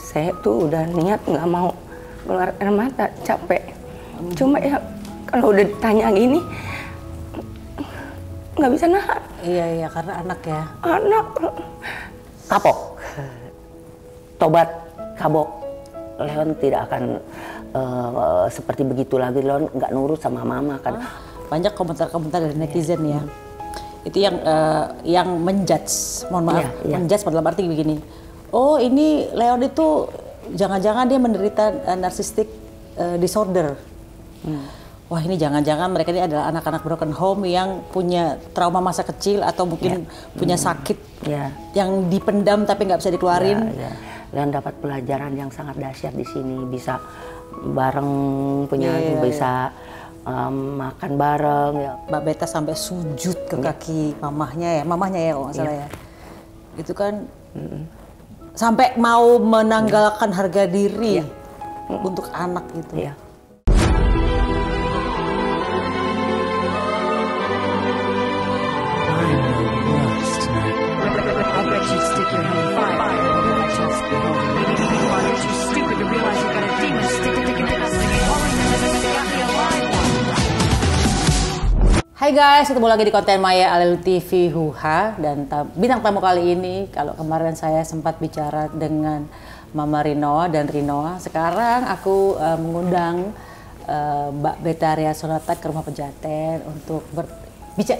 Saya tuh udah niat nggak mau keluar air mata, capek. Cuma ya kalau udah ditanya gini nggak bisa nahan. Iya, karena anak ya. Anak kapok, tobat, kabok. Leon tidak akan seperti begitu lagi. Leon nggak nurut sama mama kan. Banyak komentar-komentar dari netizen ya. Itu yang menjudge, mohon maaf, menjudge dalam arti begini. Oh, ini Leon itu jangan-jangan dia menderita narcissistic disorder. Wah, ini jangan-jangan mereka ini adalah anak-anak broken home yang punya trauma masa kecil atau mungkin punya sakit yang dipendam tapi nggak bisa dikeluarin. Leon dapat pelajaran yang sangat dahsyat di sini, bisa bareng bisa makan bareng. Mbak Beta sampai sujud ke kaki mamahnya ya kalau nggak salah ya. Itu kan sampai mau menanggalkan harga diri untuk anak itu. Hai guys, ketemu lagi di konten Maya Alelu TV Huha, dan bintang tamu kali ini, kalau kemarin saya sempat bicara dengan Mama Rinoa dan Rinoa, sekarang aku mengundang Mbak Beta Ria Sonata ke rumah Pejaten untuk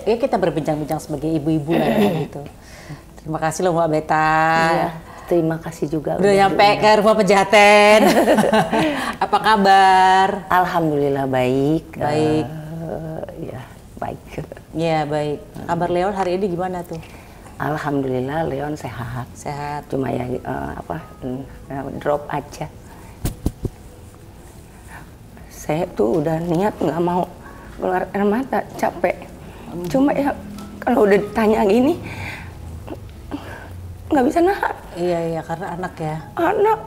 kita berbincang-bincang sebagai ibu-ibu lah gitu. Terima kasih loh Mbak Beta. Iya, terima kasih juga. Udah nyampe ke rumah Pejaten. Apa kabar? Alhamdulillah baik. Baik. Baik. Iya baik. Kabar Leon hari ini gimana tuh? Alhamdulillah Leon sehat. Sehat. Cuma ya drop aja. Saya tuh udah niat nggak mau keluar air mata, capek. Cuma ya kalau udah ditanya gini nggak bisa nahan. Iya karena anak ya. Anak.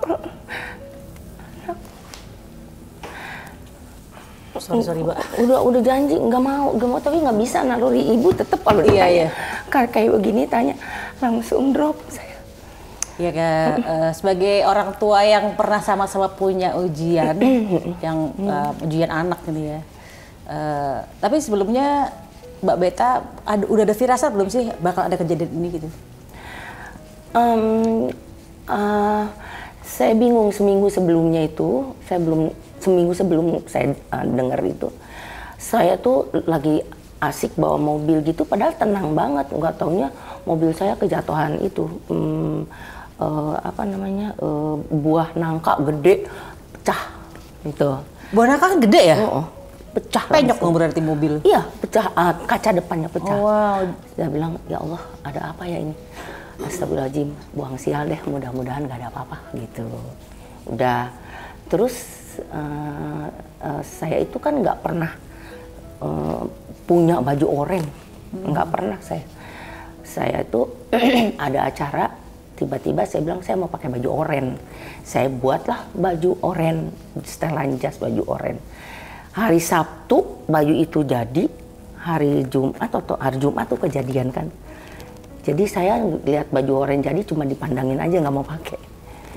Sorry Mbak. Udah janji nggak mau tapi nggak bisa naluri ibu tetap kalau ditanya. Kayak begini tanya langsung drop saya. Iya sebagai orang tua yang pernah sama-sama punya ujian yang ujian anak ini ya. Tapi sebelumnya Mbak Beta udah ada firasat belum sih bakal ada kejadian ini gitu? Saya bingung seminggu sebelumnya itu, seminggu sebelum saya dengar itu, saya tuh lagi asik bawa mobil gitu, padahal tenang banget, nggak taunya mobil saya kejatuhan itu, buah nangka gede pecah gitu. Buah nangka gede ya? Pecah. Penyok dong berarti mobil? Iya, pecah, kaca depannya pecah. Oh, wow. Saya bilang, ya Allah, ada apa ya ini? Astagfirullahaladzim, buang sial deh, mudah-mudahan gak ada apa-apa gitu. Udah, terus saya itu kan nggak pernah punya baju oranye, nggak pernah saya. Saya itu ada acara, tiba-tiba saya bilang saya mau pakai baju oranye. Saya buatlah baju oranye, setelan jas baju oranye. Hari Sabtu baju itu jadi, hari Jumat tuh kejadian kan. Jadi saya lihat baju oranye jadi cuma dipandangin aja, nggak mau pakai.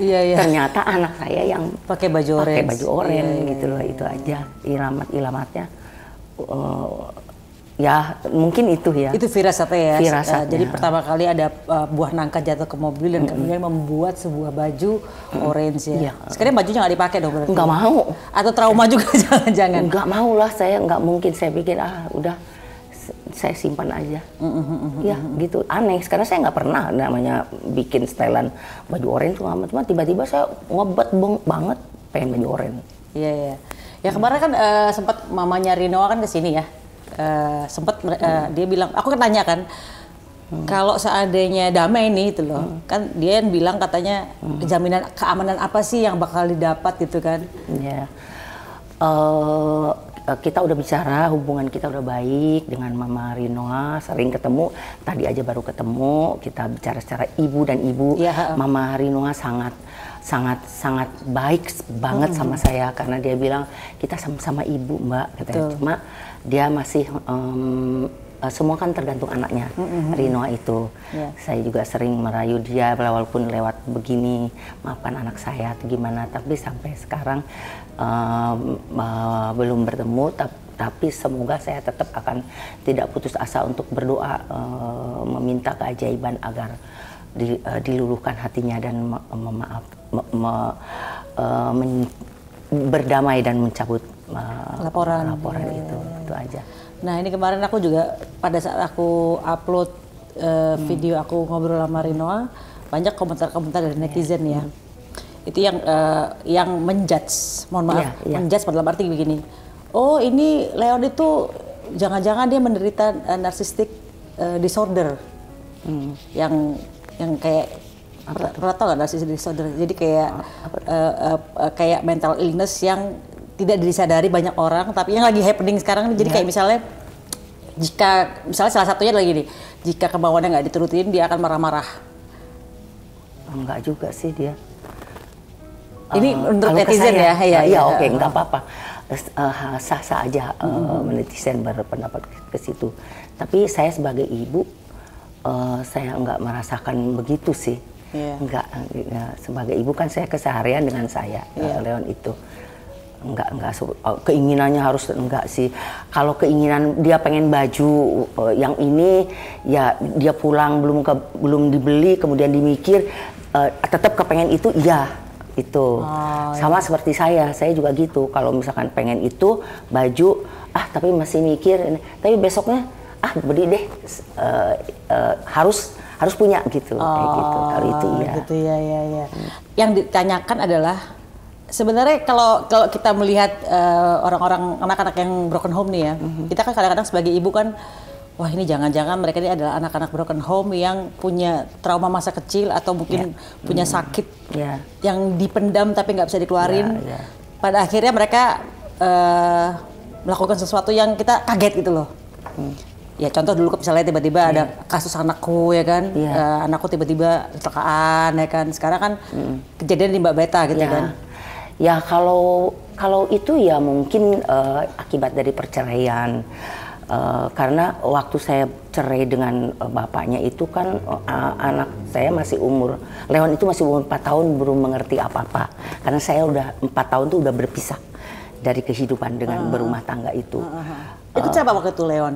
Iya. Ternyata anak saya yang pakai baju oranye gitu loh. Itu aja ilamatnya. Ya mungkin itu ya. Itu firasatnya ya. Firasatnya. Jadi pertama kali ada buah nangka jatuh ke mobil dan kemudian membuat sebuah baju orange ya. Iya. Sekarang bajunya nggak dipakai dong berarti? Nggak mau. Atau trauma juga jangan-jangan? Nggak mau lah, saya nggak mungkin. Saya pikir udah saya simpan aja. Ya gitu, aneh. Sekarang saya nggak pernah namanya bikin setelan baju oranye cuma tiba-tiba saya ngebet banget pengen baju oranye. Iya. Ya kemarin kan sempat mamanya Rinoa kan kesini ya. Sempat dia bilang, aku kan tanya kan, kalau seandainya damai nih itu loh, kan dia bilang katanya jaminan keamanan apa sih yang bakal didapat gitu kan? Iya. Kita udah bicara, hubungan kita udah baik dengan Mama Rinoa, sering ketemu, tadi aja baru ketemu, kita bicara secara ibu dan ibu. Mama Rinoa sangat baik banget sama saya, karena dia bilang kita sama-sama ibu Mbak, katanya. Cuma dia masih semua kan tergantung anaknya. Rinoa itu, saya juga sering merayu dia walaupun lewat begini, maafkan anak saya atau gimana. Tapi sampai sekarang belum bertemu. Tapi semoga saya tetap akan tidak putus asa untuk berdoa, meminta keajaiban agar diluluhkan hatinya dan berdamai dan mencabut laporan itu aja. Nah ini kemarin aku juga pada saat aku upload video aku ngobrol sama Rinoa, banyak komentar-komentar dari netizen ya. Itu yang menjudge, mohon maaf, menjudge dalam arti begini. Oh ini Leon itu jangan-jangan dia menderita narcissistic disorder, yang kayak pernah tahu nggak narcissistic disorder? Jadi kayak mental illness yang tidak disadari banyak orang, tapi yang lagi happening sekarang. Jadi kayak misalnya salah satunya lagi nih, jika kemauannya nggak diturutin dia akan marah-marah. Enggak juga sih dia. Ini menurut netizen ya? Iya, oke, nggak apa-apa. Sah-sah aja netizen berpendapat ke situ. Tapi saya sebagai ibu, saya nggak merasakan begitu sih. Nggak, sebagai ibu kan saya keseharian dengan saya, Leon itu. Enggak keinginannya harus enggak sih. Kalau keinginan dia pengen baju yang ini, ya dia pulang belum dibeli, kemudian dimikir tetap kepengen itu, ya itu. Sama seperti saya juga gitu. Kalau misalkan pengen itu baju, tapi masih mikir, tapi besoknya beli deh, harus punya gitu, kayak gitu. Kalau itu iya. Gitu ya. Yang ditanyakan adalah sebenarnya kalau kita melihat orang-orang anak-anak yang broken home nih ya, kita kan kadang-kadang sebagai ibu kan, wah ini jangan-jangan mereka ini adalah anak-anak broken home yang punya trauma masa kecil atau mungkin punya sakit yang dipendam tapi nggak bisa dikeluarin. Pada akhirnya mereka melakukan sesuatu yang kita kaget gitu loh. Ya contoh dulu misalnya tiba-tiba ada kasus anakku ya kan, anakku tiba-tiba kecelakaan ya kan. Sekarang kan kejadian di Mbak Beta gitu kan. Ya kalau itu ya mungkin akibat dari perceraian. Karena waktu saya cerai dengan bapaknya itu kan anak saya masih Leon itu masih umur 4 tahun, belum mengerti apa-apa. Karena saya udah 4 tahun tuh udah berpisah dari kehidupan dengan berumah tangga itu. Ikut siapa waktu itu Leon?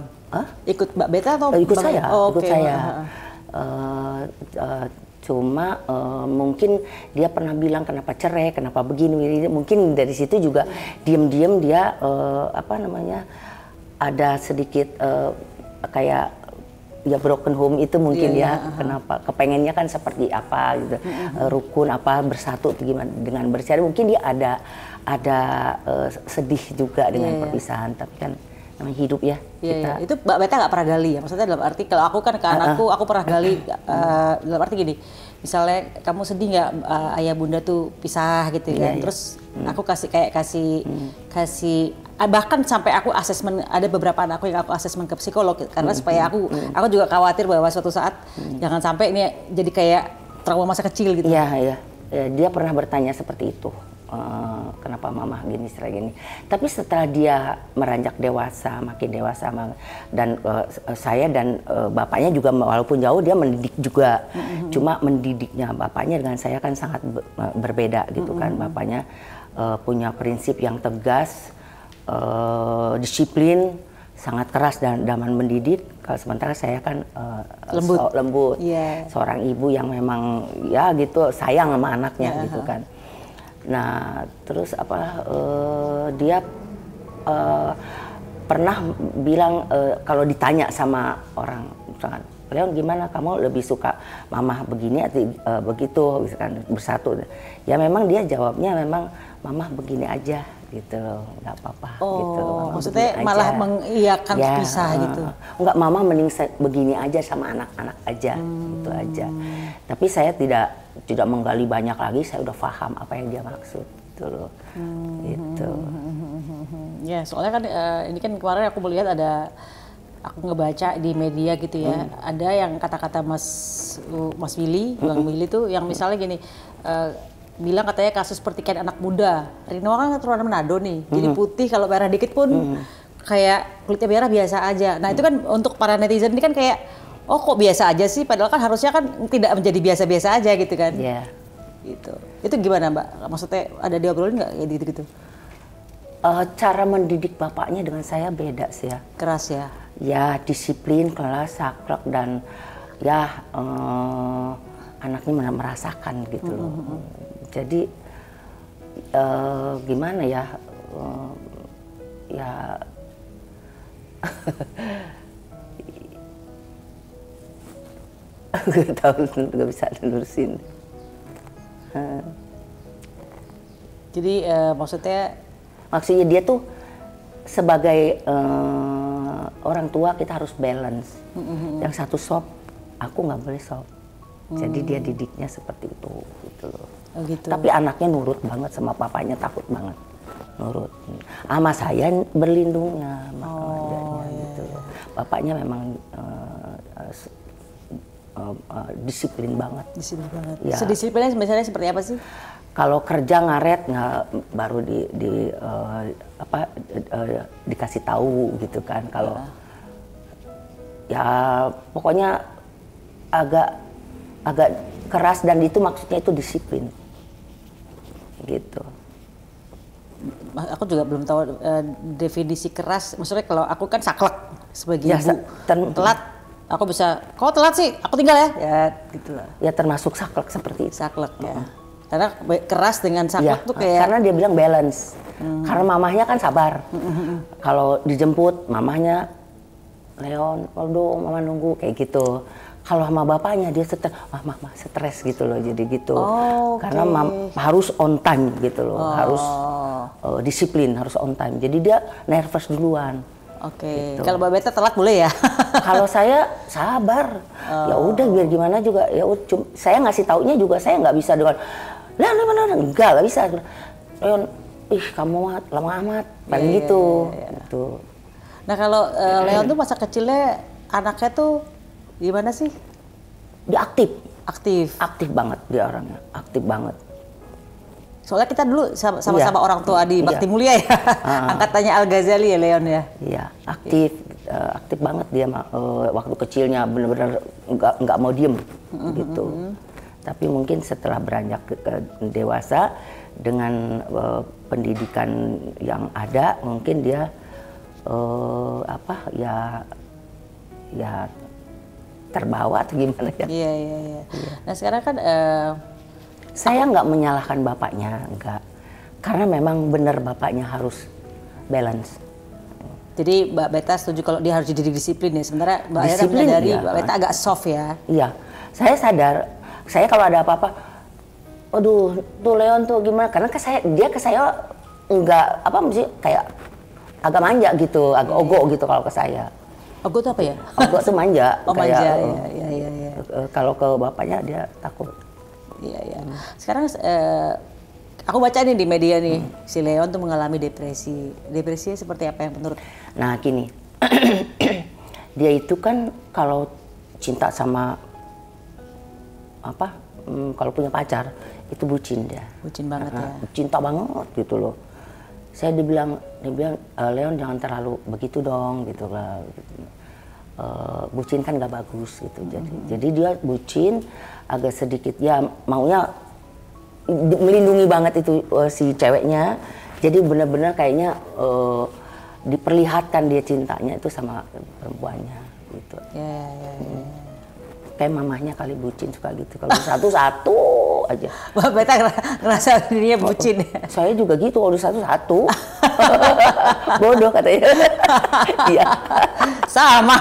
Ikut Mbak Beta atau? Ikut saya, ikut saya. Cuma mungkin dia pernah bilang kenapa cerai, kenapa begini. Mungkin dari situ juga diam-diam dia ada sedikit kayak ya broken home itu mungkin kenapa kepengennya kan seperti apa gitu, rukun apa bersatu dengan bercari. Mungkin dia ada sedih juga dengan perpisahan, tapi kan namanya hidup ya. Itu Mbak Beta nggak pernah gali ya, maksudnya dalam arti kalau aku kan ke anakku aku pernah gali dalam arti gini, misalnya kamu sedih nggak ayah bunda tuh pisah gitu kan, terus aku kasih bahkan sampai aku asesmen, ada beberapa anakku yang aku asesmen ke psikolog karena supaya aku juga khawatir bahwa suatu saat jangan sampai ini jadi kayak trauma masa kecil gitu. Iya. Dia pernah bertanya seperti itu. Kenapa mama gini tapi setelah dia meranjak dewasa, makin dewasa, dan saya dan bapaknya juga walaupun jauh dia mendidik juga, cuma mendidiknya bapaknya dengan saya kan sangat berbeda gitu kan. Bapaknya punya prinsip yang tegas, disiplin, sangat keras dan dalam mendidik. Kalau sementara saya kan lembut. Seorang ibu yang memang ya gitu sayang sama anaknya gitu kan. Nah, terus dia pernah bilang kalau ditanya sama orang, misalkan, Leon gimana kamu lebih suka mama begini atau begitu, misalkan bersatu. Ya memang dia jawabnya memang mama begini aja gitu, nggak apa-apa gitu. Maksudnya malah mengiyakan pisah gitu. Enggak, mama mending begini aja sama anak-anak aja, gitu aja. Tapi saya tidak menggali banyak lagi, saya udah paham apa yang dia maksud gitu loh. Gitu. Ya, soalnya kan ini kan kemarin aku melihat aku ngebaca di media gitu ya, ada yang kata-kata Mas Willy, Bang Willy tuh yang misalnya gini, bilang katanya kasus pertikaian anak muda. Rinoa kan keturunan Manado nih, jadi putih kalau merah dikit pun kayak kulitnya merah biasa aja. Nah itu kan untuk para netizen ini kan kayak, oh kok biasa aja sih, padahal kan harusnya kan tidak menjadi biasa-biasa aja gitu kan. Iya. Gitu. Itu gimana Mbak? Maksudnya ada diobrolin nggak kayak gitu-gitu? Cara mendidik bapaknya dengan saya beda sih ya. Keras ya? Ya disiplin, kelas, saklek, dan ya anaknya merasakan gitu loh. Jadi gimana ya? Ya nggak tahu, nggak bisa nerusin. Jadi maksudnya dia tuh sebagai orang tua kita harus balance. Yang satu soft, aku nggak boleh soft. Jadi dia didiknya seperti itu gitu loh. Oh gitu. Tapi anaknya nurut banget sama papanya, takut banget nurut. Sama saya berlindungnya, gitu. Bapaknya memang disiplin banget. Disiplin banget. Ya. Sedisiplinnya misalnya seperti apa sih? Kalau kerja ngaret baru dikasih tahu gitu kan. Kalau ya pokoknya agak keras, dan itu maksudnya itu disiplin gitu. Aku juga belum tahu definisi keras. Maksudnya kalau aku kan saklek sebagai ya, ibu, telat, aku bisa, kok telat sih, aku tinggal ya, ya gitulah. Ya termasuk saklek seperti itu. Saklek ya. Karena keras dengan saklek ya, tuh kayak. Karena dia bilang balance. Karena mamahnya kan sabar. Kalau dijemput, mamahnya, Leon, Waldo, mama nunggu kayak gitu. Kalau sama bapaknya dia mama stres gitu loh, jadi gitu. Karena harus on time gitu loh, harus disiplin, harus on time. Jadi dia nervous duluan. Gitu. Kalau Mbak Beta telat boleh ya? Kalau saya sabar, ya udah biar gimana juga. Ya saya ngasih taunya juga saya nggak bisa dengan, nggak bisa. Leon, kamu lama amat, paling gitu. Gitu. Nah kalau Leon tuh masa kecilnya anaknya tuh gimana sih? Dia aktif. Aktif Banget dia orangnya, aktif banget. Soalnya kita dulu sama-sama orang tua di Bakti Mulia ya, angkatannya Al-Ghazali ya Leon ya. Iya, aktif banget dia. Waktu kecilnya benar-benar nggak mau diem gitu. Tapi mungkin setelah beranjak ke dewasa dengan pendidikan yang ada, mungkin dia ya terbawa atau gimana ya. Iya. Nah sekarang kan saya nggak menyalahkan bapaknya, enggak. Karena memang benar bapaknya harus balance. Jadi Mbak Beta setuju kalau dia harus jadi disiplin ya. Sementara Mbak Beta menyadari Mbak Beta agak soft ya. Iya, saya sadar. Saya kalau ada apa-apa, aduh tuh Leon tuh gimana? Karena dia ke saya enggak mesti kayak agak manja gitu, agak ogok gitu kalau ke saya. Ogok itu apa ya? Ogok tuh manja. Manja, iya. Kalau ke bapaknya dia takut. Iya. Sekarang aku baca nih di media nih, si Leon tuh mengalami depresi. Depresinya seperti apa yang menurut? Nah gini, dia itu kan kalau cinta sama kalau punya pacar itu bucin dia. Bucin banget ya. Cinta banget gitu loh. Dia bilang Leon jangan terlalu begitu dong gitu lah. Bucin kan gak bagus gitu. Jadi dia bucin agak sedikit ya maunya melindungi banget itu si ceweknya. Jadi benar-benar kayaknya diperlihatkan dia cintanya itu sama perempuannya gitu. Ya. Kayak mamahnya kali bucin suka gitu. Kalau satu-satu aja. Mbak Beta ngerasa dirinya bucin ya? Saya juga gitu, kalau satu-satu. Bodoh katanya. Iya. Sama.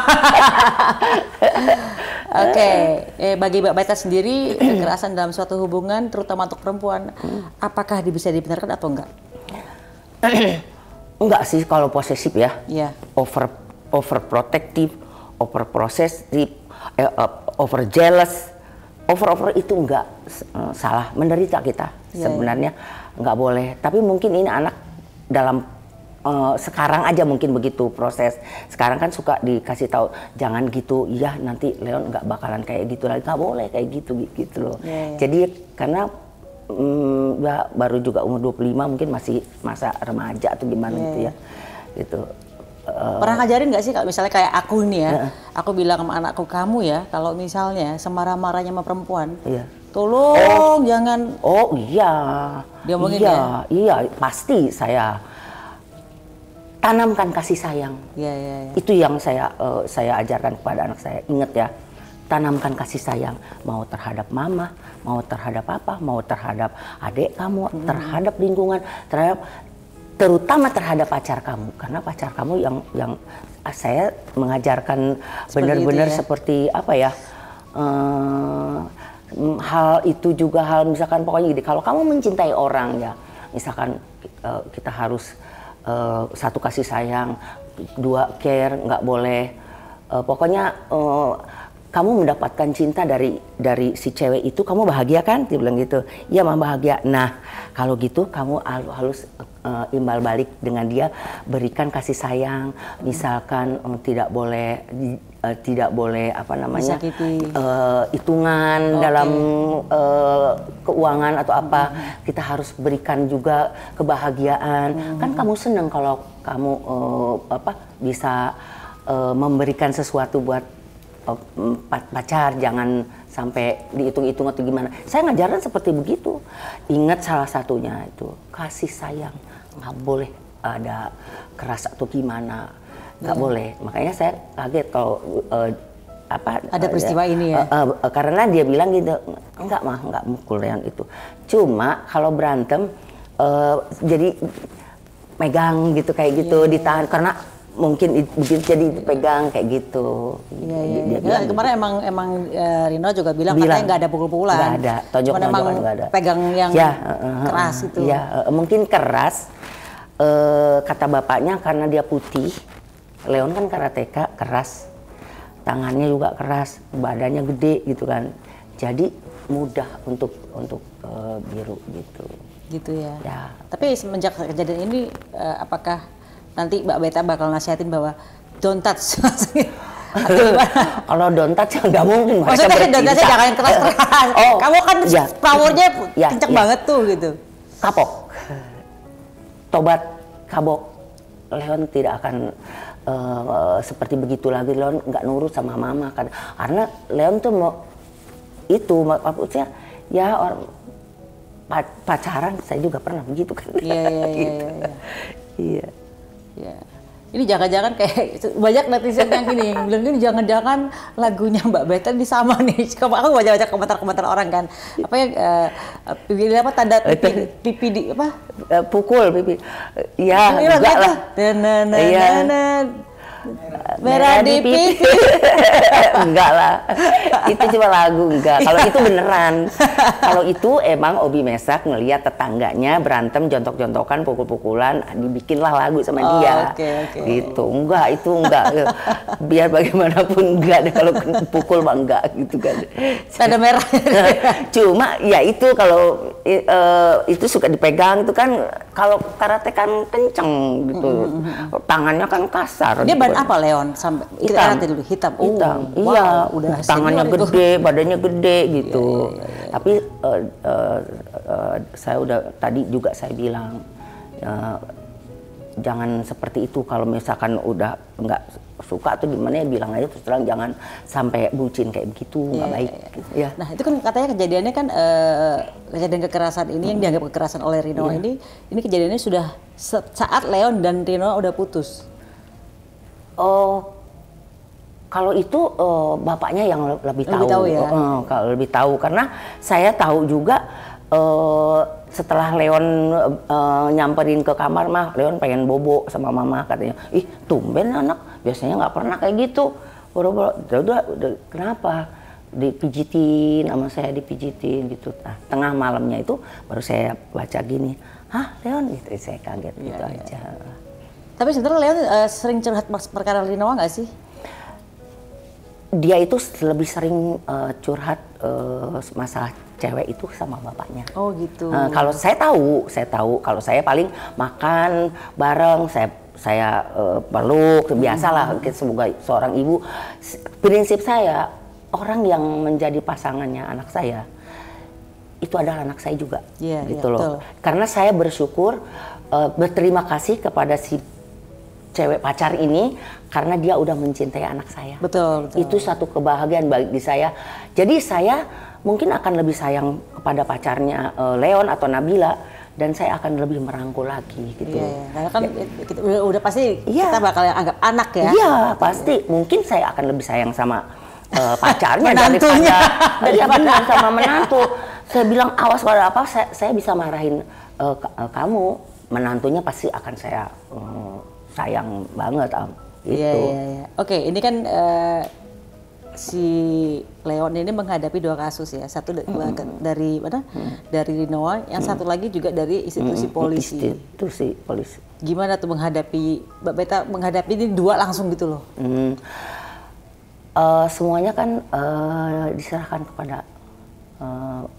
Oke. Bagi Mbak Beta sendiri, kekerasan dalam suatu hubungan, terutama untuk perempuan, apakah bisa dibenarkan atau enggak? Enggak sih kalau posesif ya. Iya. Overprotective, overprosesif, over jealous, over itu enggak salah, menderita kita sebenarnya enggak boleh. Tapi mungkin ini anak dalam sekarang aja mungkin begitu proses. Sekarang kan suka dikasih tahu jangan gitu, iya nanti Leon enggak bakalan kayak gitu lagi, enggak boleh kayak gitu loh. Jadi karena ya baru juga umur 25 mungkin masih masa remaja atau gimana gitu ya. Gitu. Pernah ngajarin nggak sih, misalnya kayak aku nih ya, aku bilang sama anakku, kamu ya kalau misalnya semarah-marahnya sama perempuan, tolong jangan. Oh iya. Dia ngomongin iya, ya? Iya, pasti saya tanamkan kasih sayang. Iya. Itu yang saya ajarkan kepada anak saya. Ingat ya, tanamkan kasih sayang, mau terhadap mama, mau terhadap papa, mau terhadap adik kamu, terhadap lingkungan, terutama terhadap pacar kamu, karena pacar kamu yang saya mengajarkan benar-benar seperti apa ya, hal itu juga hal misalkan pokoknya gini, kalau kamu mencintai orang ya, misalkan kita harus satu kasih sayang, dua care, nggak boleh pokoknya kamu mendapatkan cinta dari si cewek itu, kamu bahagia kan? Dia bilang gitu. Iya, mama bahagia. Nah, kalau gitu kamu harus imbal balik dengan dia, berikan kasih sayang. Misalkan tidak boleh apa namanya? Hitungan dalam keuangan atau apa. Kita harus berikan juga kebahagiaan. Kan kamu senang kalau kamu bisa memberikan sesuatu buat pacar, jangan sampai dihitung-hitung atau gimana. Saya ngajarin seperti begitu. Ingat salah satunya itu kasih sayang, nggak boleh ada keras atau gimana, nggak boleh. Makanya saya kaget kalau ada peristiwa ini ya. Karena dia bilang gitu, enggak mah, nggak mukul yang itu. Cuma kalau berantem jadi megang gitu kayak gitu, ditahan karena mungkin jadi pegang kayak gitu. Iya. Kemarin emang Rino juga bilang katanya nggak ada pukul-pukulan. Nggak ada, tonjok-tonjokan nggak ada. Pegang yang keras itu. Ya, mungkin keras. Kata bapaknya karena dia putih. Leon kan karateka, keras. Tangannya juga keras, badannya gede gitu kan. Jadi mudah untuk biru gitu. Gitu ya. Tapi semenjak kejadian ini apakah nanti Mbak Beta bakal nasihatin bahwa don't touch? Kalau don't touch nggak mungkin. Maksudnya don't touch jangan keras-keras. Kamu kan powernya kenceng banget tuh gitu. Kapok. Tobat, kabok. Leon tidak akan seperti begitu lagi. Leon nggak nurut sama mama kan. Karena Leon tuh maksudnya ya orang pacaran, saya juga pernah begitu kan. Iya. Ya. Ini jangan-jangan kayak banyak netizen yang gini bilang ini jangan-jangan lagunya Mbak Beta ini sama nih. Aku baca komentar-komentar orang kan. Apa yang pipi apa tanda pipi di apa? Pukul pipi. Ya, enggak lah. Merah di pipi. Enggak lah. Itu cuma lagu, enggak. Kalau itu beneran. Kalau itu emang Obi Mesak ngelihat tetangganya berantem, jontok-jontokan, pukul-pukulan, dibikinlah lagu sama dia. Gitu. Enggak, itu enggak. Biar bagaimanapun enggak deh, kalau pukul mah enggak gitu kan. Tanda merah. Cuma ya itu kalau itu suka dipegang itu kan, kalau karate kan kenceng gitu. Tangannya kan kasar. Dia apa Leon sampai hitam. Dulu hitam. Hitam. Wow, iya, udah tangannya gede, badannya gede gitu. Tapi saya udah tadi juga saya bilang jangan seperti itu. Kalau misalkan udah nggak suka atau gimana ya bilang aja terus terang, jangan sampai bucin kayak begitu, nggak baik. Ya. Nah itu kan katanya kejadiannya kan kejadian kekerasan ini yang dianggap kekerasan oleh Rino ini kejadiannya sudah saat Leon dan Rino udah putus. Kalau itu bapaknya yang lebih tahu. Kalau lebih tahu karena saya tahu juga setelah Leon nyamperin ke kamar mah, Leon pengen bobo sama mama katanya. Ih, tumben anak, biasanya nggak pernah kayak gitu. Boro-boro, udah, kenapa? Dipijitin sama saya, dipijitin gitu. Nah, tengah malamnya itu baru saya baca gini, hah Leon? Gitu, saya kaget gitu aja. Tapi sebenarnya Leon sering curhat perkara Rino nggak sih? Dia itu lebih sering curhat masalah cewek itu sama bapaknya. Oh gitu. Kalau saya tahu kalau saya paling makan bareng, saya peluk, biasalah sebagai seorang ibu. Prinsip saya, orang yang menjadi pasangannya anak saya itu adalah anak saya juga, gitu loh. Betul. Karena saya bersyukur, berterima kasih kepada si cewek pacar ini karena dia udah mencintai anak saya. Betul. Itu satu kebahagiaan bagi saya. Jadi saya mungkin akan lebih sayang kepada pacarnya Leon atau Nabila, dan saya akan lebih merangkul lagi gitu. Iya, karena kan kita, udah pasti kita bakal anggap anak ya. Iya, pasti. Mungkin saya akan lebih sayang sama pacarnya menantunya daripada sama menantu. Saya bilang awas kalau apa saya bisa marahin kamu. Menantunya pasti akan saya sayang banget gitu. Iya. Oke, ini kan si Leon ini menghadapi 2 kasus ya. Satu dari mana? Dari Noah, yang satu lagi juga dari institusi polisi. Institusi polisi. Gimana tuh menghadapi Mbak Beta menghadapi ini 2 langsung gitu loh? Semuanya kan diserahkan kepada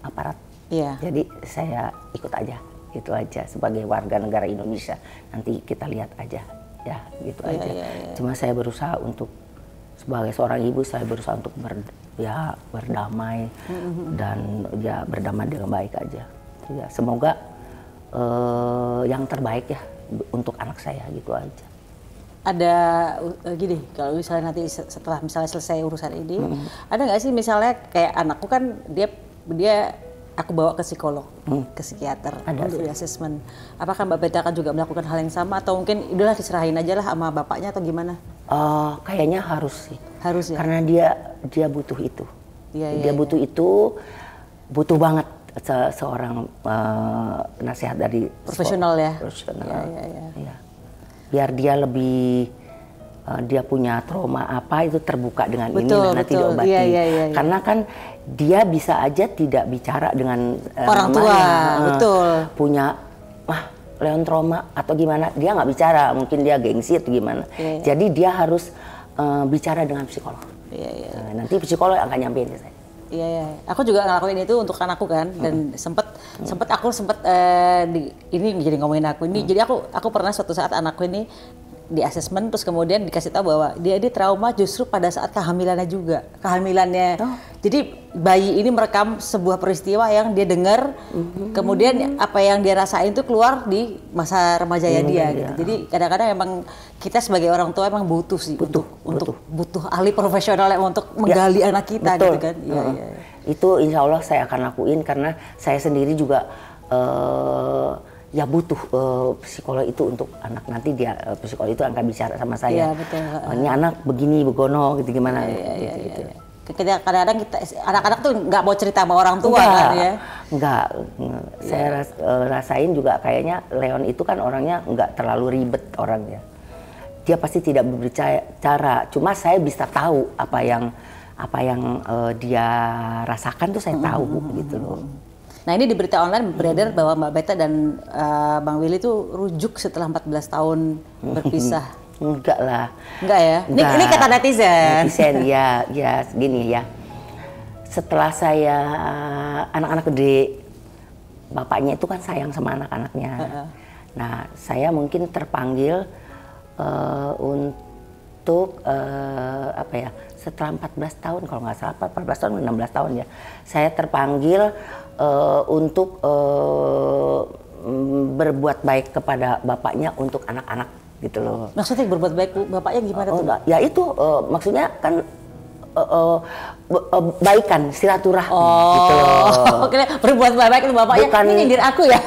aparat. Iya. Jadi saya ikut aja, gitu aja sebagai warga negara Indonesia. Nanti kita lihat aja, ya gitu aja. Iya. Cuma saya berusaha untuk sebagai seorang ibu, saya berusaha untuk berdamai dan ya berdamai dengan baik aja. Ya, semoga yang terbaik ya untuk anak saya, gitu aja. Ada gini, kalau misalnya nanti setelah misalnya selesai urusan ini, ada nggak sih misalnya kayak anakku kan dia aku bawa ke psikolog, ke psikiater untuk di asesmen. Apakah Mbak Beta akan juga melakukan hal yang sama atau mungkin udahlah diserahin aja lah sama bapaknya atau gimana? Kayaknya harus sih. Harus ya. Karena dia butuh itu. Dia butuh itu, butuh banget seorang nasihat dari profesional ya. Profesional. Iya. Biar dia lebih dia punya trauma apa itu terbuka dengan ini nanti diobati. Iya. Karena kan dia bisa aja tidak bicara dengan orang tua, betul. Punya Leon trauma atau gimana, dia nggak bicara, mungkin dia gengsi atau gimana. Jadi dia harus bicara dengan psikolog. Nanti psikolog akan nyampein ke saya. Iya. Aku juga ngelakuin itu untuk anakku kan, dan sempat ini jadi ngomongin aku ini. Jadi aku pernah suatu saat anakku ini di asesmen, terus kemudian dikasih tahu bahwa dia trauma justru pada saat kehamilannya juga. Jadi bayi ini merekam sebuah peristiwa yang dia dengar, kemudian apa yang dia rasain itu keluar di masa remajanya dia. Gitu. Jadi kadang-kadang emang kita sebagai orang tua emang butuh sih butuh ahli profesional yang untuk menggali anak kita. Betul. Gitu kan. Iya. Itu insya Allah saya akan lakuin karena saya sendiri juga ya butuh psikolog itu untuk anak. Nanti dia psikolog itu akan bicara sama saya. Iya, betul. Ini anak begini begono gitu gimana. Iya. Kadang-kadang anak-anak tuh nggak mau cerita sama orang tua kan ya. Enggak. Saya rasain juga kayaknya Leon itu kan orangnya nggak terlalu ribet orangnya. Dia pasti tidak berbicara. Cuma saya bisa tahu apa yang dia rasakan tuh saya tahu gitu loh. Nah ini di berita online beredar bahwa Mbak Beta dan Bang Willy tuh rujuk setelah 14 tahun berpisah. Enggak lah. Enggak ya? Ini kata netizen. Netizen ya gini ya. Setelah saya anak-anak gede, bapaknya itu kan sayang sama anak-anaknya. Nah saya mungkin terpanggil untuk setelah 14 tahun kalau nggak salah 14 tahun 16 tahun ya, saya terpanggil untuk berbuat baik kepada bapaknya untuk anak-anak gitu loh. Maksudnya berbuat baik bapaknya gimana tuh? Ya itu maksudnya kan baikan silaturahmi gitu loh. Oke, berbuat baik itu bapaknya. Bukan, ini nyindir aku ya.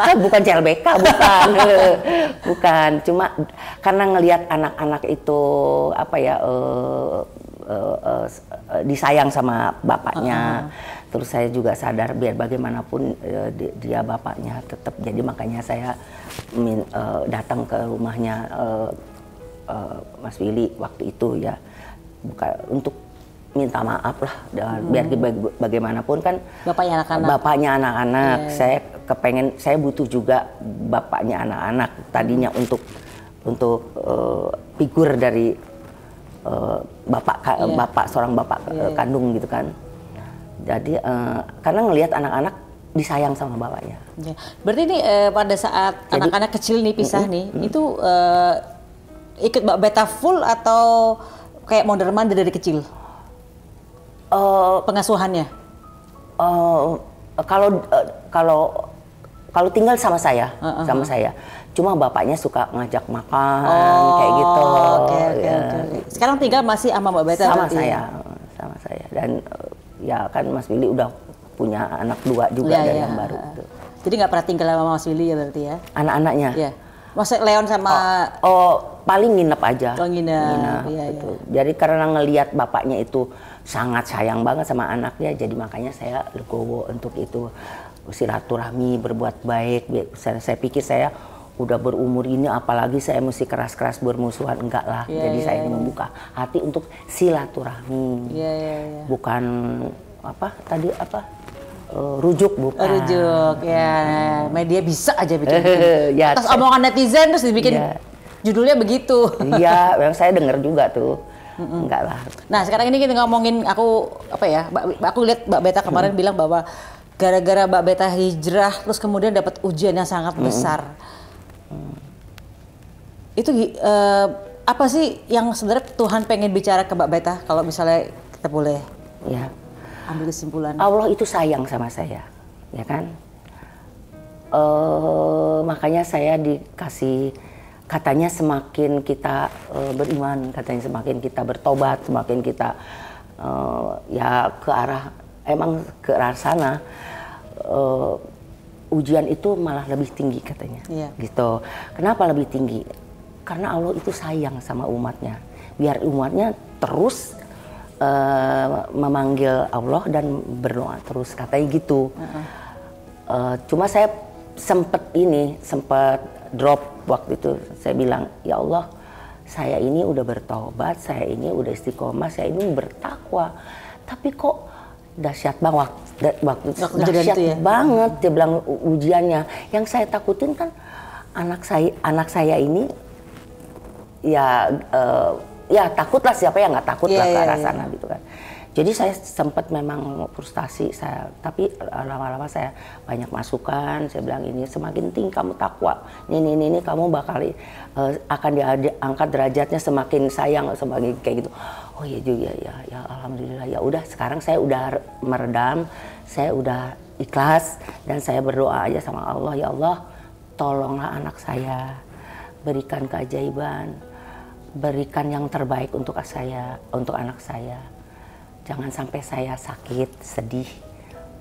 Kan bukan CLBK, bukan. Cuma karena ngelihat anak-anak itu disayang sama bapaknya. Terus saya juga sadar biar bagaimanapun dia bapaknya tetap. Jadi makanya saya datang ke rumahnya Mas Willy waktu itu ya, untuk minta maaf lah. Biar bagaimanapun kan bapaknya anak-anak. Saya butuh juga bapaknya anak-anak tadinya untuk figur dari seorang bapak kandung gitu kan. Jadi karena ngelihat anak-anak disayang sama bapaknya. Berarti ini pada saat anak-anak kecil nih pisah nih, itu ikut Mbak Beta full atau kayak mondar-mandir dari kecil? Pengasuhannya? Kalau Kalau tinggal sama saya, sama saya. Cuma bapaknya suka ngajak makan, kayak gitu. Oke. Sekarang tinggal masih sama Mbak Beta? Sama saya. Dan ya kan Mas Willy udah punya anak 2 juga dari yang baru. Gitu. Jadi nggak pernah tinggal sama Mas Willy ya berarti ya? Anak-anaknya? Iya. Maksudnya Leon sama... paling nginep aja. Nginep. Gitu. Jadi karena ngelihat bapaknya itu sangat sayang banget sama anaknya, jadi makanya saya legowo untuk itu, silaturahmi, berbuat baik. Saya pikir saya udah berumur ini, apalagi saya mesti keras-keras bermusuhan, enggak lah. Jadi saya ingin membuka hati untuk silaturahmi. Bukan rujuk, bukan. Rujuk, ya. Media bisa aja bikin atas omongan netizen terus dibikin judulnya begitu. Iya, yang saya dengar juga tuh. Enggak lah. Nah, sekarang ini kita ngomongin, aku lihat Mbak Beta kemarin bilang bahwa gara-gara Mbak Beta hijrah terus kemudian dapat ujian yang sangat besar. Itu apa sih yang sebenarnya Tuhan pengen bicara ke Mbak Beta, kalau misalnya kita boleh ambil kesimpulan? Allah itu sayang sama saya, ya kan? Makanya saya dikasih, katanya semakin kita beriman, katanya semakin kita bertobat, semakin kita ke arah sana, ujian itu malah lebih tinggi katanya. Gitu. Kenapa lebih tinggi? Karena Allah itu sayang sama umatnya. Biar umatnya terus memanggil Allah dan berdoa terus, katanya gitu. Cuma saya sempat drop waktu itu. Saya bilang, ya Allah, saya ini udah bertobat, saya ini udah istiqomah, saya ini bertakwa, tapi kok dahsyat banget, dahsyat banget dia bilang ujiannya. Yang saya takutin kan anak saya ini takutlah, siapa yang nggak takut lah ke arah sana gitu kan. Jadi saya sempat memang frustasi tapi lama-lama saya banyak masukan. Saya bilang, ini semakin tinggi kamu takwa, ini kamu bakal akan diangkat derajatnya, semakin sayang, semakin kayak gitu. Oh iya juga ya alhamdulillah. Ya udah, sekarang saya udah meredam, saya udah ikhlas dan saya berdoa aja sama Allah, ya Allah, tolonglah anak saya, berikan keajaiban, berikan yang terbaik untuk anak saya. Jangan sampai saya sakit, sedih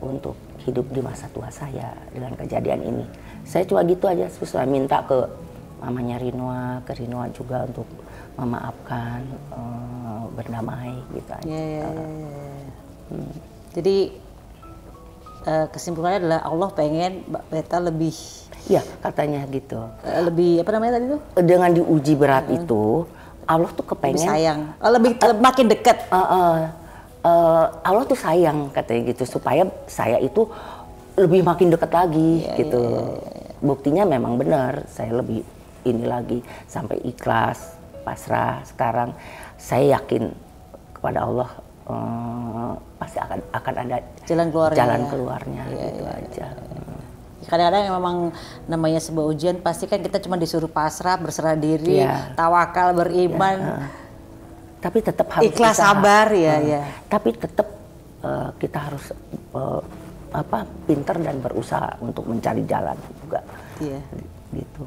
untuk hidup di masa tua saya dengan kejadian ini. Saya cuma gitu aja, saya minta ke mamanya Rinoa, ke Rinoa juga untuk memaafkan, berdamai gitu aja. Jadi kesimpulannya adalah Allah pengen Mbak Beta lebih... Ya, katanya gitu. Lebih, apa namanya tadi tuh? Dengan diuji berat itu, Allah tuh kepengen... Lebih sayang, makin dekat. Allah tuh sayang katanya gitu, supaya saya itu lebih makin dekat lagi gitu. Buktinya memang benar, saya lebih ini lagi sampai ikhlas, pasrah. Sekarang saya yakin kepada Allah pasti akan ada jalan keluarnya gitu aja. Kadang-kadang memang namanya sebuah ujian, pasti kan kita cuma disuruh pasrah, berserah diri, tawakal, beriman. Tapi tetap harus ikhlas, sabar Tapi tetap kita harus pintar dan berusaha untuk mencari jalan juga. Gitu.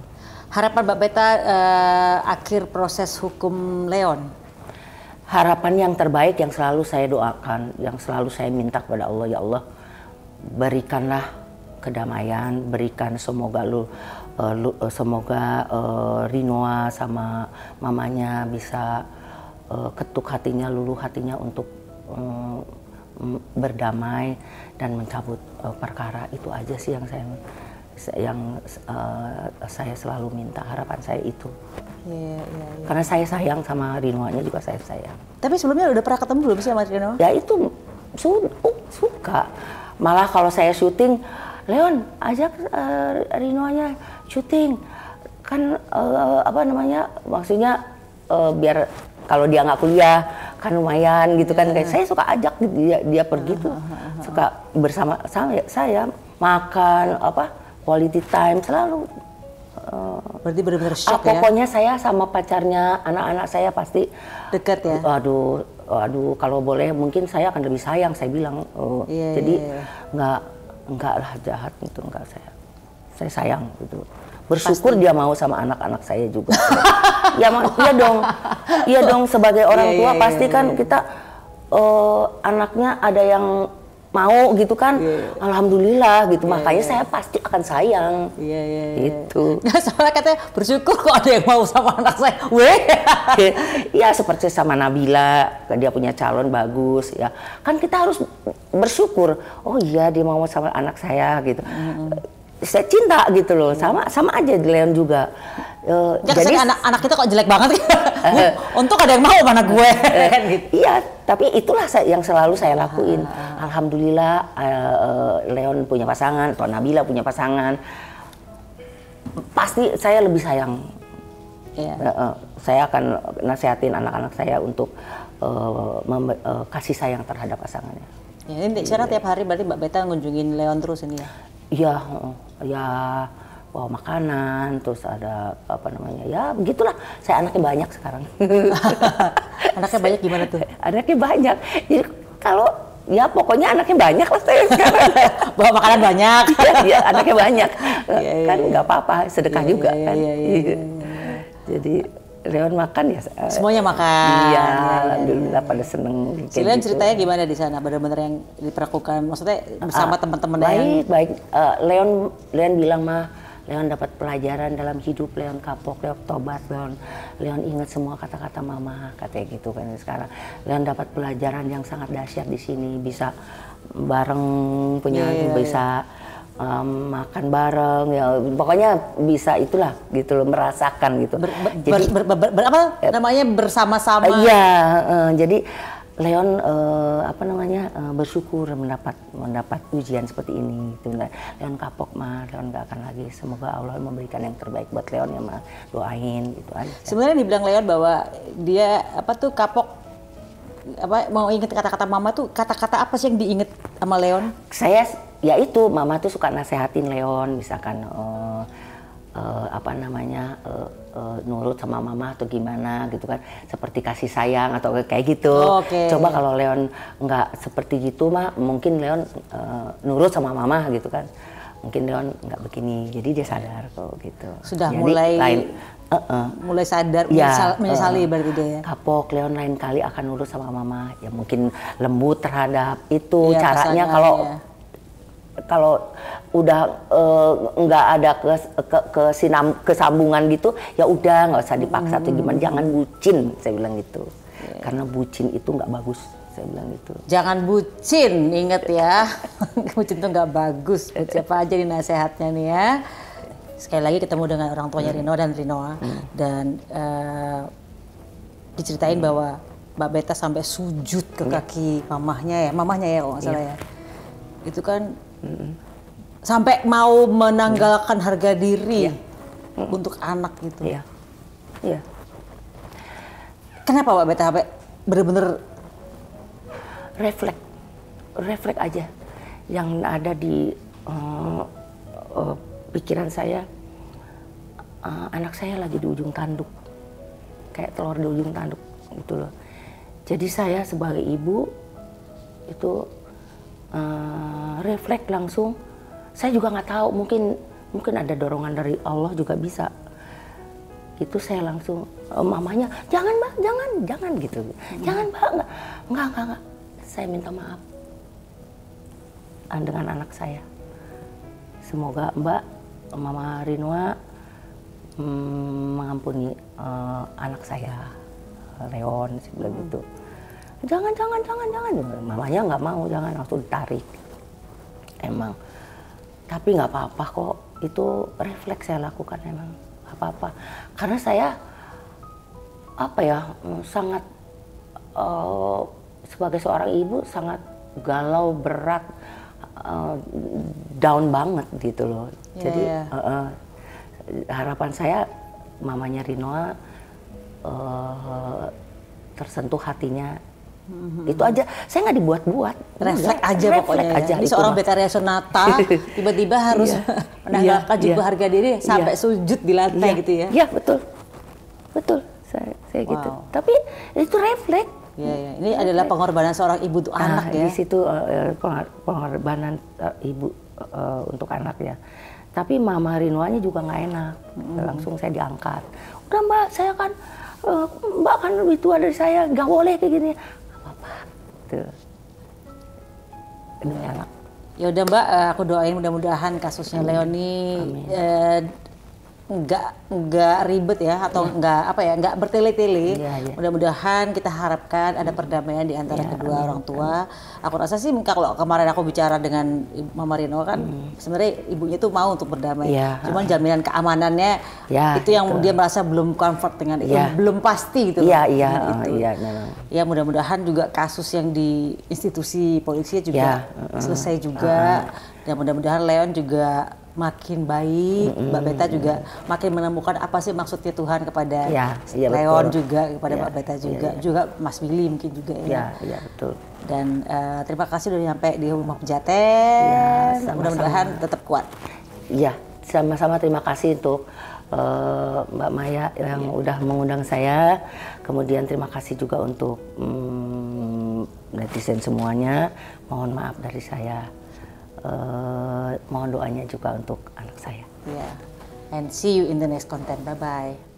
Harapan Mbak Beta akhir proses hukum Leon? Harapan yang terbaik yang selalu saya doakan, yang selalu saya minta kepada Allah, ya Allah, berikanlah kedamaian, berikan semoga Rinoa sama mamanya bisa ketuk hatinya, luluh hatinya untuk berdamai dan mencabut perkara. Itu aja sih yang saya selalu minta, harapan saya itu. Karena saya sayang sama Rinoanya juga, saya sayang. Tapi sebelumnya udah pernah ketemu belum sih sama Rinoa? Ya itu suka. Malah kalau saya syuting, Leon ajak Rinoanya syuting. Kan maksudnya biar kalau dia nggak kuliah kan lumayan gitu kan. Kayak saya suka ajak dia pergi tuh, suka bersama saya makan quality time selalu. Berarti benar-benar shock ya? Pokoknya saya sama pacarnya, anak-anak saya pasti dekat ya. Aduh, kalau boleh mungkin saya akan lebih sayang, saya bilang. Jadi nggak lah jahat gitu, nggak, saya sayang gitu. Bersyukur dia mau sama anak-anak saya juga. Iya dong sebagai orang tua pasti kan kita anaknya ada yang mau gitu kan, alhamdulillah gitu, makanya saya pasti akan sayang. Gitu. Nah, soalnya katanya bersyukur kok ada yang mau sama anak saya. Ya seperti sama Nabila, dia punya calon bagus ya. Kan kita harus bersyukur. Oh iya dia mau sama anak saya gitu. Saya cinta gitu loh, sama aja Leon juga. Jadi anak kita kok jelek banget. Untuk ada yang mau mana gue. Gitu. Iya, tapi itulah yang selalu saya lakuin. Alhamdulillah Leon punya pasangan, atau Nabila punya pasangan. Pasti saya lebih sayang. Saya akan nasihatin anak-anak saya untuk kasih sayang terhadap pasangannya. Ya, ini secara tiap hari berarti Mbak Beta ngunjungin Leon terus ini ya? Iya, ya bawa makanan, terus ada apa namanya, ya begitulah. Saya anaknya banyak sekarang. Anaknya banyak gimana tuh? Anaknya banyak. Jadi kalau ya pokoknya anaknya banyak lah saya sekarang. Bawa makanan banyak. Iya, anaknya banyak. Kan nggak apa-apa, sedekah juga kan. Jadi Leon makan ya. Semuanya makan. Iya, alhamdulillah pada seneng. Si Leon gitu. Ceritanya gimana di sana? Benar-benar yang diperlakukan, maksudnya bersama teman-teman baik. Leon bilang mah, Leon dapat pelajaran dalam hidup, Leon kapok, Leon tobat, Leon ingat semua kata-kata mama, katanya gitu kan. Sekarang Leon dapat pelajaran yang sangat dahsyat di sini, bisa bareng bisa makan bareng, ya pokoknya bisa itulah gitu loh, merasakan gitu. Jadi apa namanya bersama-sama. Iya, jadi Leon bersyukur mendapat ujian seperti ini. Leon kapok mah, Leon nggak akan lagi. Semoga Allah memberikan yang terbaik buat Leon ya mah, doain gitu aja. Sebenarnya dibilang Leon bahwa dia kapok, mau inget kata-kata mama tuh, kata-kata apa sih yang diinget sama Leon? Saya ya itu, mama tuh suka nasehatin Leon, misalkan nurut sama mama atau gimana gitu kan, seperti kasih sayang atau kayak gitu. Coba kalau Leon nggak seperti gitu mah, mungkin Leon nurut sama mama gitu kan, mungkin Leon nggak begini. Jadi dia sadar kok gitu. Sudah jadi, mulai sadar, menyesali berarti dia ya. Kapok, Leon lain kali akan nurut sama mama, ya mungkin lembut terhadap itu caranya. Kalau udah nggak ada kesambungan gitu, ya udah nggak usah dipaksa atau gimana, jangan bucin, saya bilang gitu. Karena bucin itu nggak bagus, saya bilang gitu. Jangan bucin, inget ya. Bucin itu nggak bagus. Siapa aja nih nasihatnya nih ya. Sekali lagi ketemu dengan orang tuanya Rino dan Rinoa, dan diceritain bahwa Mbak Beta sampai sujud ke kaki mamahnya ya kalau nggak salah ya. Itu kan sampai mau menanggalkan harga diri untuk anak gitu. Iya. Kenapa Mbak Beta sampai bener-bener refleks aja yang ada di pikiran saya. Anak saya lagi di ujung tanduk, kayak telur di ujung tanduk gitu loh. Jadi saya sebagai ibu itu refleks langsung. Saya juga nggak tahu, mungkin ada dorongan dari Allah juga bisa. Itu saya langsung, mamanya jangan Mbak, jangan gitu. Jangan Mbak, enggak. Saya minta maaf dengan anak saya. Semoga Mbak, Mama Rinoa mengampuni anak saya, Leon, saya bilang gitu. Jangan. Mamanya nggak mau, jangan, langsung ditarik. Emang. Tapi nggak apa-apa kok, itu refleks saya lakukan emang. Apa-apa. Karena saya, sangat, sebagai seorang ibu, sangat galau, berat, down banget gitu loh. Jadi harapan saya, mamanya Rinoa tersentuh hatinya. Itu aja, saya nggak dibuat-buat. Refleks aja pokoknya ya. Ini seorang Betharia Sonata tiba-tiba harus menanggalkan juga harga diri sampai sujud di lantai gitu ya. Iya, betul. Saya gitu. Tapi itu refleks. Iya. Ini adalah pengorbanan seorang ibu untuk anak ya. Di situ pengorbanan ibu untuk anak ya. Tapi Mama Rinwanya juga nggak enak. Langsung saya diangkat. Udah Mbak, saya kan Mbak kan lebih tua dari saya, nggak boleh kayak gini. Nggak apa-apa. Tuh. Ini anak. Ya udah Mbak, aku doain mudah-mudahan kasusnya Leoni nggak ribet ya, atau nggak bertele-tele. Mudah-mudahan kita harapkan ada perdamaian di antara kedua orang tua. Aku rasa sih kalau kemarin aku bicara dengan Mama Rino kan sebenarnya ibunya tuh mau untuk berdamai. Cuman jaminan keamanannya itu yang dia merasa belum comfort dengan itu, belum pasti gitu. Memang. Ya mudah-mudahan juga kasus yang di institusi polisi juga selesai juga, dan mudah-mudahan Leon juga makin baik, Mbak Beta juga makin menemukan apa sih maksudnya Tuhan kepada Leon juga, kepada Mbak Beta juga Mas Willy mungkin juga ya. Iya betul. Dan terima kasih udah nyampe di rumah Pejaten. Mudah-mudahan tetap kuat. Iya, sama-sama terima kasih untuk Mbak Maya yang udah mengundang saya. Kemudian terima kasih juga untuk netizen semuanya. Mohon maaf dari saya. Mohon doanya juga untuk anak saya. And see you in the next content. Bye bye.